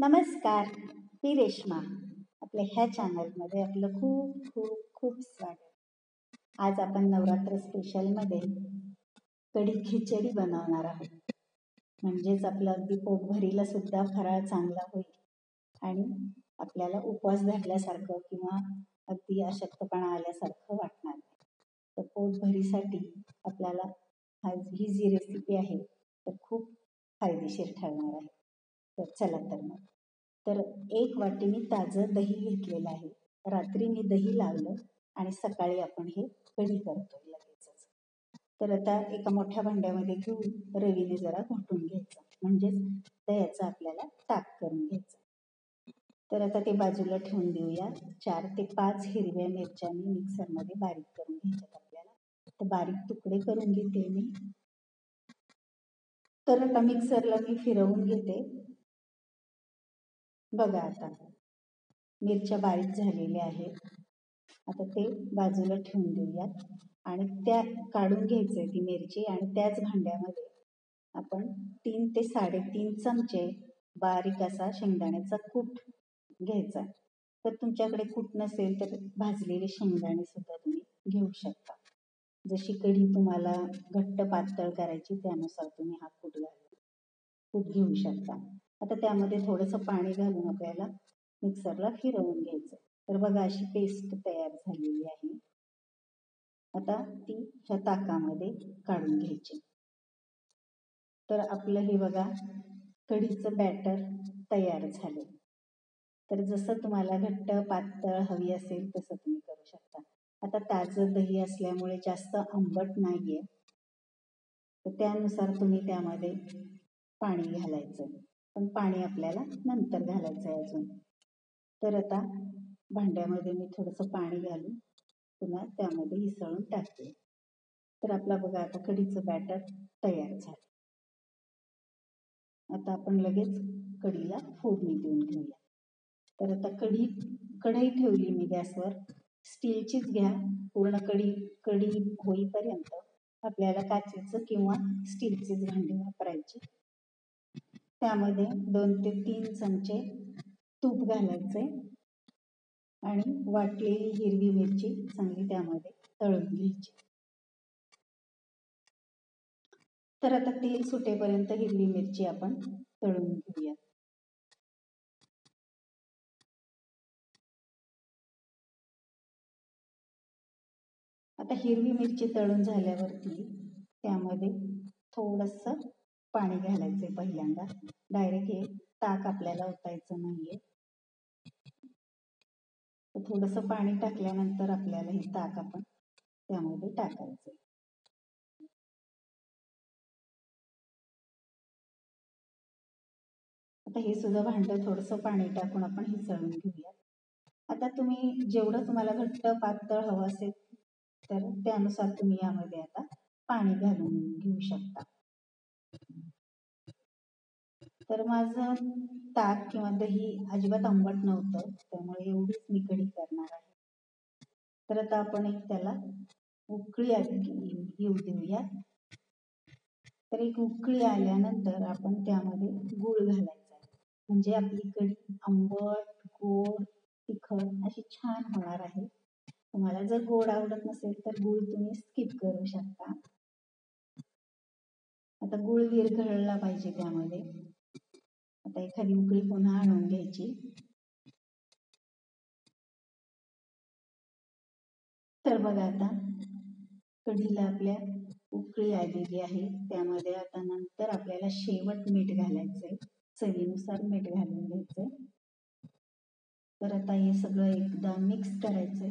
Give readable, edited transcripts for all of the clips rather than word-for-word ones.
नमस्कार, मी रेश्मा. आपल्या ह्या चॅनलमध्ये आपलं खूप खूप खूप स्वागत. आज आपण नवरात्र स्पेशलमध्ये कढी खिचडी बनवणार आहोत. म्हणजेच आपलं अगदी पोटभरीला सुद्धा फराळ चांगला होईल आणि आपल्याला उपवास धरल्यासारखं किंवा अगदी अशक्तपणा आल्यासारखं वाटणार नाही. तर पोटभरीसाठी आपल्याला ही जी रेसिपी आहे तर खूप फायदेशीर ठरणार आहे. तर चला तर एक वाटी मी ताजं दही घेतलेलं आहे. रात्री मी दही लावलं आणि सकाळी आपण हे कढी करतोय लगेचच. तर आता एका मोठ्या भांड्यामध्ये घेऊन रवीने जरा घोटून घ्यायचं, म्हणजेच दह्याचं आपल्याला ताक करून घ्यायचं. तर आता ते बाजूला ठेवून देऊया. 4 ते 5 हिरव्या मिरच्या मी मिक्सरमध्ये बारीक करून घ्यायच्यात आपल्याला. तर बारीक तुकडे करून घेते मी. तर आता मिक्सरला मी फिरवून घेते. बघा आता मिरच्या बारीक झालेल्या आहेत. आता ते बाजूला ठेवून देऊयात आणि त्या काढून घ्यायचे ती मिरची आणि त्याच भांड्यामध्ये आपण 3 ते 3.5 चमचे बारीक असा शेंगदाण्याचा कूट घ्यायचा. तर तुमच्याकडे कूट नसेल तर भाजलेले शेंगदाणे सुद्धा तुम्ही घेऊ शकता. जशी कढी तुम्हाला घट्ट पातळ करायची त्यानुसार तुम्ही हा कूट घेऊ शकता. आता त्यामध्ये थोडंसं पाणी घालून आपल्याला मिक्सरला फिरवून घ्यायचं. तर बघा अशी पेस्ट तयार झालेली आहे. आता ती ह्या ताकामध्ये काढून घ्यायची. तर आपलं हे बघा कढीचं बॅटर तयार झालं. तर जसं तुम्हाला घट्ट पातळ हवी असेल तसं तुम्ही करू शकता. आता ताजं दही असल्यामुळे जास्त आंबट नाहीये, तर त्यानुसार तुम्ही त्यामध्ये पाणी घालायचं. पण पाणी आपल्याला नंतर घालायचं आहे अजून. तर आता भांड्यामध्ये मी थोडंसं पाणी घालून पुन्हा त्यामध्ये मिसळून टाकते. तर आपला बघा आता कढीचं बॅटर तयार झालं. आता आपण लगेच कढीला फोडणी देऊन घेऊया. तर आता कढई ठेवली मी गॅसवर. स्टीलचीच घ्या. पूर्ण कढी होईपर्यंत आपल्याला काचेचं किंवा स्टीलचीच भांडी वापरायची. त्यामध्ये 2 ते 3 चमचे तूप घालायचे आणि वाटलेली हिरवी मिरची चांगली त्यामध्ये तळून घ्यायची. तर आता तेल सुटेपर्यंत हिरवी मिरची आपण तळून घेऊया. आता हिरवी मिरची तळून झाल्यावरती त्यामध्ये थोडंसं पाणी घालायचंय पहिल्यांदा. डायरेक्ट हे ताक आपल्याला ओतायचं नाहीये. तर थोडंसं पाणी टाकल्यानंतर आपल्याला हे ताक आपण त्यामध्ये टाकायचं. आता हे सुद्धा भांडं थोडंसं पाणी टाकून आपण हे चळून घेऊया. आता तुम्ही जेवढं तुम्हाला घट्ट पातळ हवं असेल तर त्यानुसार तुम्ही यामध्ये आता पाणी घालून घेऊ शकता. तर माझं ताक किंवा दही अजिबात आंबट नव्हतं, त्यामुळे एवढीच मी कढी करणार आहे. तर आता आपण एक त्याला उकळी येऊ देऊया. तर एक उकळी आल्यानंतर आपण त्यामध्ये गूळ घालायचा आहे. म्हणजे आपली कढी आंबट, गोड, तिखट अशी छान होणार आहे. तुम्हाला जर गोड आवडत नसेल तर गूळ तुम्ही स्किप करू शकता. आता गूळ विरघळला पाहिजे त्यामध्ये. आता एखादी उकळी पुन्हा आणून घ्यायची. तर बघा आता कढीला आपल्या उकळी आलेली आहे. त्यामध्ये आता नंतर आपल्याला शेवट मीठ घालायचंय. चवीनुसार मीठ घालून घ्यायचंय. तर आता हे सगळं एकदा मिक्स करायचंय.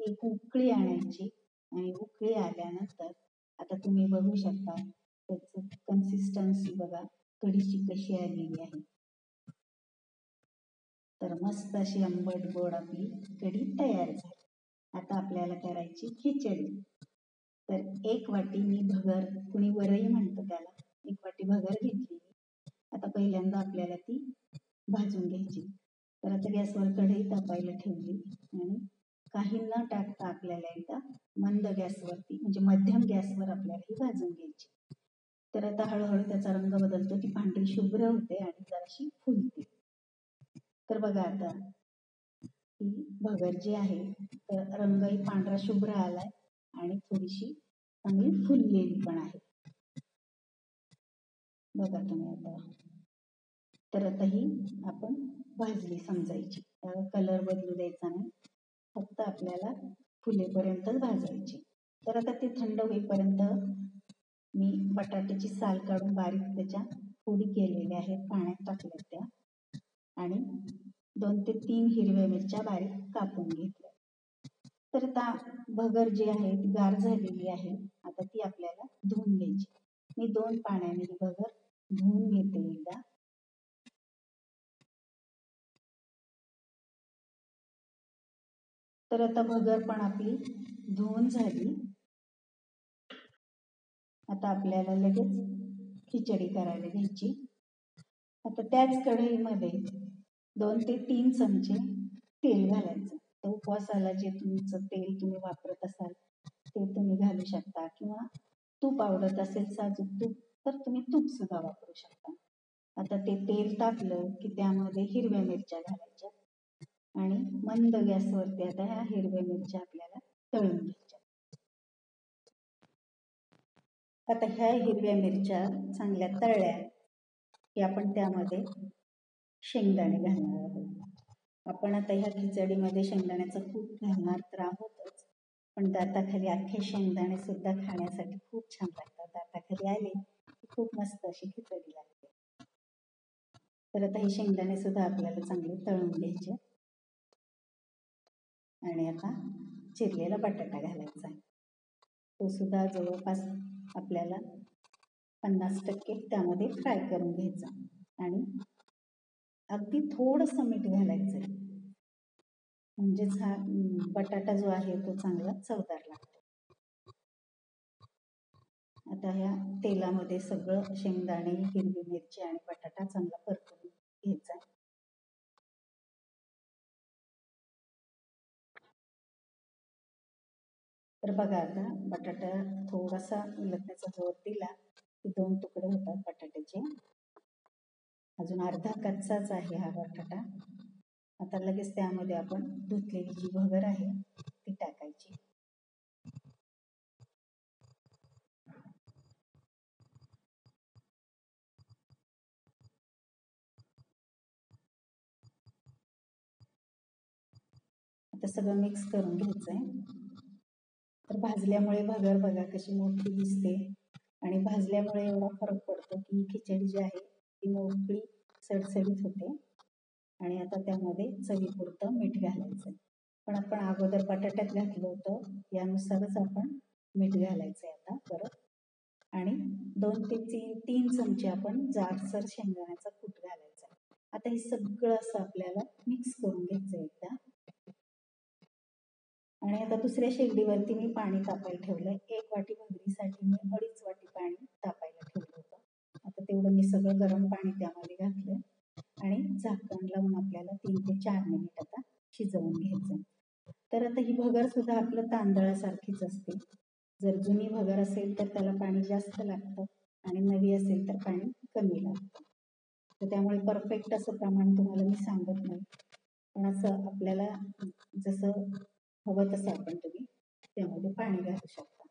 एक उकळी आणायची आणि उकळी आल्यानंतर आता तुम्ही बघू शकता त्याचं कन्सिस्टन्सी बघा कढीची कशी आलेली आहे. तर मस्त अशी आंबट गोड आपली कढी तयार झाली. आता आपल्याला करायची खिचडी. तर 1 वाटी मी भगर, कुणी वरई म्हणतं त्याला, 1 वाटी भगर घेतली. आता पहिल्यांदा आपल्याला ती भाजून घ्यायची. तर आता गॅसवर कढई तापायला ठेवली आणि काही न टाकता आपल्याला एकदा मंद गॅसवरती म्हणजे मध्यम गॅसवर आपल्याला ही भाजून घ्यायची. तर आता हळूहळू त्याचा रंग बदलतो, ती पांढरी शुभ्र होते आणि जराशी फुलते. तर बघा आता ही भगर जी आहे तर रंगही पांढरा शुभ्र आलाय आणि थोडीशी चांगली फुललेली पण आहे. बघा तुम्ही आता. तर आता ही आपण भाजली समजायची, कलर बदलू द्यायचा नाही, फक्त आपल्याला फुलेपर्यंतच भाजायची. तर आता ती थंड होईपर्यंत मी बटाट्याची साल काढून बारीक त्याच्या फोडी केलेल्या आहेत, पाण्यात टाकल्या त्या, आणि 2 ते 3 हिरव्या मिरच्या बारीक कापून घेतल्या. तर आता भगर जी आहे ती गार झालेली आहे. आता ती आपल्याला धुवून घ्यायची. मी 2 पाण्याने ही भगर धुवून घेते एकदा. तर आता भगर पण आपली धुवून झाली. आता आपल्याला लगेच खिचडी करायला घ्यायची. आता त्याच कढईमध्ये 2 ते 3 चमचे तेल घालायचं. तर उपवासाला जे तुमचं तेल तुम्ही वापरत असाल ते तुम्ही घालू शकता, किंवा तूप आवडत असेल साजूक तूप तर तुम्ही तूप सुद्धा वापरू शकता. आता ते तेल तापलं की त्यामध्ये हिरव्या मिरच्या घालायच्या आणि मंद गॅसवरती आता ह्या हिरव्या मिरच्या आपल्याला तळून घ्यायच्या. आता ह्या हिरव्या मिरच्या चांगल्या तळल्या की आपण त्यामध्ये शेंगदाणे घालणार आहोत. आपण आता ह्या खिचडीमध्ये शेंगदाण्याचा कूट घालणार तर आहोतच, पण दाताखाली अख्खे शेंगदाणे सुद्धा खाण्यासाठी खूप छान लागतात. दाताखाली आले की खूप मस्त अशी खिचडी लागते. तर आता हे शेंगदाणे सुद्धा आपल्याला चांगले तळून घ्यायचे आणि आता चिरलेला बटाटा घालायचा. तो सुद्धा जवळपास आपल्याला 50% त्यामध्ये फ्राय करून घ्यायचा आणि अगदी थोडंसं मीठ घालायचं, म्हणजेच हा बटाटा जो आहे तो चांगला चवदार लागतो. आता ह्या तेलामध्ये सगळं शेंगदाणे, हिरवी मिरची आणि बटाटा चांगला परतून घ्यायचा. तर बघा आता बटाटा थोडासा उलटण्याचा जोर दिला की 2 तुकडे होतात बटाट्याचे. अजून अर्धा कच्चाच आहे हा बटाटा. आता लगेच त्यामध्ये आपण धुतलेली जी भगर आहे ती टाकायची. आता सगळं मिक्स करून घ्यायचंय. तर भाजल्यामुळे भगर बघा कशी मोठी दिसते, आणि भाजल्यामुळे एवढा फरक पडतो की खिचडी जी आहे ती मोकळी सडसडीत होते. आणि आता त्यामध्ये चवीपुरतं मीठ घालायचं. पण आपण अगोदर बटाट्यात घातलं होतं यानुसारच आपण मीठ घालायचंय आता परत. आणि 2 ते 3 चमचे आपण जाडसर शेंगदाण्याचा कूट घालायचा. आता हे सगळं असं आपल्याला मिक्स करून घ्यायचं एकदा. आणि आता दुसऱ्या शेगडीवरती मी पाणी तापायला ठेवलंय. 1 वाटी भगरीसाठी मी 2.5 वाटी पाणी तापायला ठेवलं होतं. आता तेवढं मी सगळं गरम पाणी त्यामध्ये घातलंय आणि झाकण लावून आपल्याला 3 ते 4 मिनिट आता शिजवून घ्यायचं. तर आता ही भगर सुद्धा आपलं तांदळासारखीच असते. जर जुनी भगर असेल तर त्याला पाणी जास्त लागतं आणि नवी असेल तर पाणी कमी लागतं. तर त्यामुळे परफेक्ट असं प्रमाण तुम्हाला मी सांगत नाही, पण असं आपल्याला जसं हवं तसं आपण तुम्ही त्यामध्ये पाणी घालू शकता.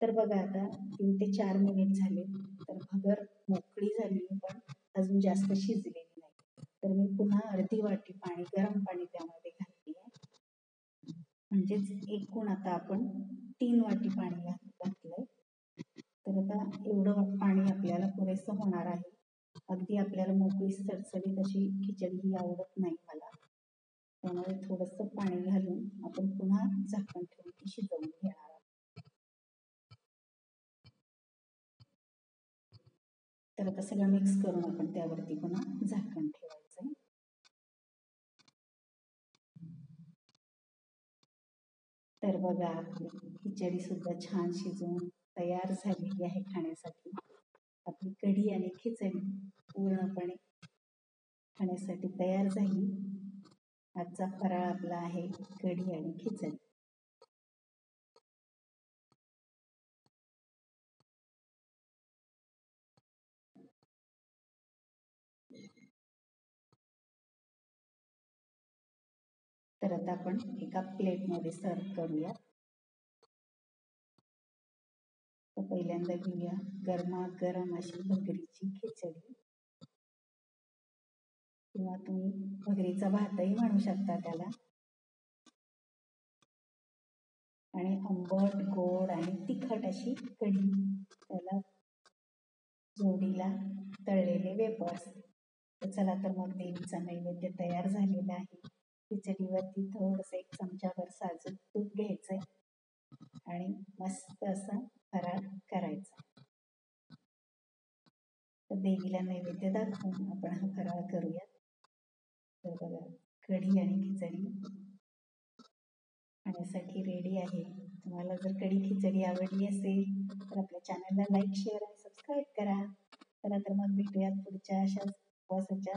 तर बघा आता 3 ते 4 मिनिट झाले. तर भगर मोकळी झाली पण अजून जास्त शिजलेली नाही. तर मी पुन्हा अर्धी वाटी पाणी, गरम पाणी त्यामध्ये घातली आहे. म्हणजेच एकूण आता आपण 3 वाटी पाणी घातलंय. तर आता एवढं पाणी आपल्याला पुरेसं होणार आहे. अगदी आपल्याला मोकळी सडसडीत अशी खिचडी ही आवडत नाही मला, त्यामुळे थोडंसं पाणी घालून आपण पुन्हा झाकण ठेवून ती शिजवून घेणार आहोत. तर आता सगळं मिक्स करून आपण त्यावरती पुन्हा झाकण ठेवायचं. तर बघा आपली खिचडी सुद्धा छान शिजवून तयार झालेली आहे खाण्यासाठी. आपली कढी आणि खिचडी पूर्णपणे खाण्यासाठी तयार झाली. आजचा फराळ आपला आहे कढी आणि खिचडी. तर आता आपण एका प्लेटमध्ये सर्व करूया. तर पहिल्यांदा घेऊया गरमागरम अशी भगरीची खिचडी, किंवा तुम्ही भगरीचा भातही म्हणू शकता त्याला. आणि आंबट, गोड आणि तिखट अशी कढी, त्याला जोडीला तळलेले वेपर्स. तर चला तर मग देवीचा नैवेद्य तयार झालेला आहे. खिचडीवरती थोडंसं 1 चमचाभर साजूक तूप घ्यायचंय आणि मस्त असा फराळ करायचा. तर देवीला नैवेद्य दाखवून आपण हा फराळ करूया. तर बघा, कढी आणि खिचडी खाण्यासाठी रेडी आहे. तुम्हाला जर कढी खिचडी आवडली असेल तर आपल्या चॅनलला लाईक, शेअर आणि सबस्क्राईब करा. चला तर मग भेटूयात पुढच्या अशाच उपवासाच्या